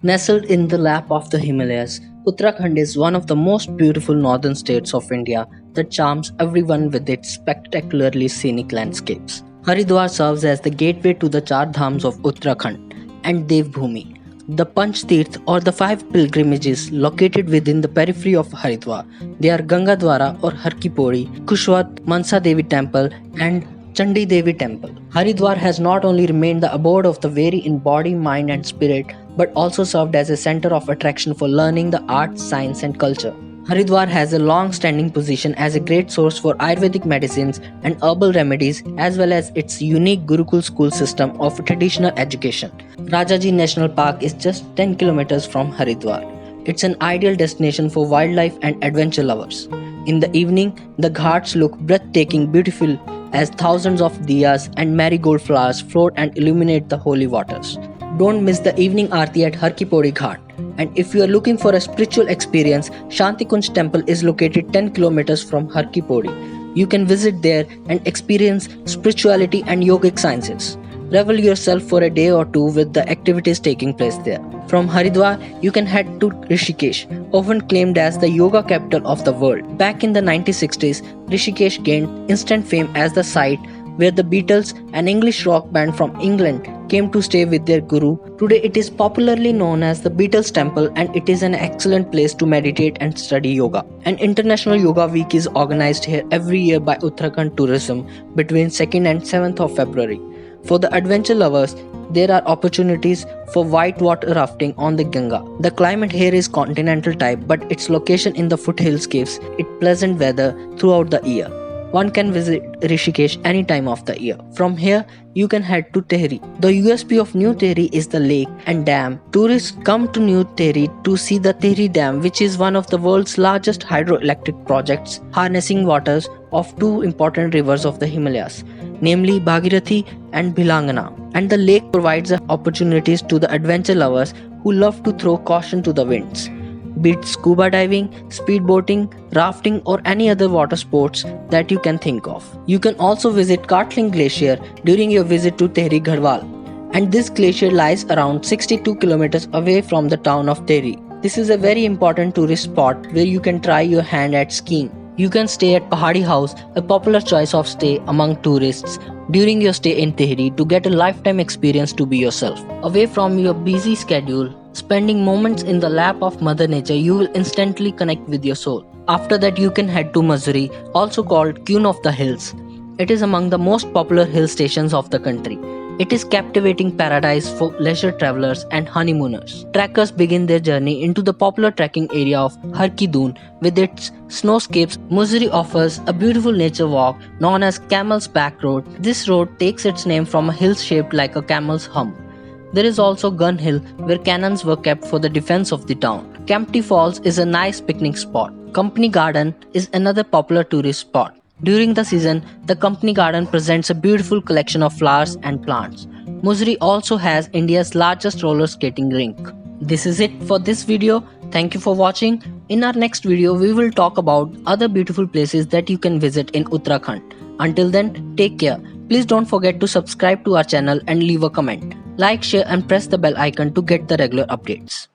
Nestled in the lap of the Himalayas, Uttarakhand is one of the most beautiful northern states of India that charms everyone with its spectacularly scenic landscapes. Haridwar serves as the gateway to the Char Dhams of Uttarakhand and Devbhoomi, the Panch Tirth or the five pilgrimages located within the periphery of Haridwar. They are Gangadwara or Har Ki Pauri, Kushwat, Mansa Devi Temple, and Chandi Devi Temple. Haridwar has not only remained the abode of the very in body, mind, and spirit, but also served as a center of attraction for learning the arts, science, and culture. Haridwar has a long standing position as a great source for Ayurvedic medicines and herbal remedies, as well as its unique Gurukul school system of traditional education. Rajaji National Park is just 10 kilometers from Haridwar. It's an ideal destination for wildlife and adventure lovers. In the evening, the ghats look breathtaking beautiful as thousands of diyas and marigold flowers float and illuminate the holy waters. Don't miss the evening aarti at Har Ki Pauri Ghat. And if you are looking for a spiritual experience, Shanti Kunj temple is located 10 kilometers from Har Ki Pauri. You can visit there and experience spirituality and yogic sciences. Revel yourself for a day or two with the activities taking place there. From Haridwar, you can head to Rishikesh, often claimed as the yoga capital of the world. Back in the 1960s, Rishikesh gained instant fame as the site where the Beatles, an English rock band from England, came to stay with their guru. Today it is popularly known as the Beatles Temple, and it is an excellent place to meditate and study yoga. An International Yoga Week is organized here every year by Uttarakhand Tourism between 2nd and 7th of February. For the adventure lovers, there are opportunities for whitewater rafting on the Ganga. The climate here is continental type, but its location in the foothills gives it pleasant weather throughout the year. One can visit Rishikesh any time of the year. From here, you can head to Tehri. The USP of New Tehri is the lake and dam. Tourists come to New Tehri to see the Tehri Dam, which is one of the world's largest hydroelectric projects, harnessing waters of two important rivers of the Himalayas, namely Bhagirathi and Bhilangana. And the lake provides opportunities to the adventure lovers who love to throw caution to the winds, be it scuba diving, speedboating, rafting, or any other water sports that you can think of. You can also visit Katling Glacier during your visit to Tehri Garhwal, and this glacier lies around 62 kilometers away from the town of Tehri. This is a very important tourist spot where you can try your hand at skiing. You can stay at Pahadi House, a popular choice of stay among tourists during your stay in Tehri to get a lifetime experience to be yourself. Away from your busy schedule, spending moments in the lap of Mother Nature, you will instantly connect with your soul. After that, you can head to Mussoorie, also called Queen of the Hills. It is among the most popular hill stations of the country. It is captivating paradise for leisure travelers and honeymooners. Trekkers begin their journey into the popular trekking area of Har Ki Doon with its snowscapes. Mussoorie offers a beautiful nature walk known as Camel's Back Road. This road takes its name from a hill shaped like a camel's hump. There is also Gun Hill, where cannons were kept for the defense of the town. Kempty Falls is a nice picnic spot. Company Garden is another popular tourist spot. During the season, the Company Garden presents a beautiful collection of flowers and plants. Mussoorie also has India's largest roller skating rink. This is it for this video. Thank you for watching. In our next video, we will talk about other beautiful places that you can visit in Uttarakhand. Until then, take care. Please don't forget to subscribe to our channel and leave a comment. Like, share and press the bell icon to get the regular updates.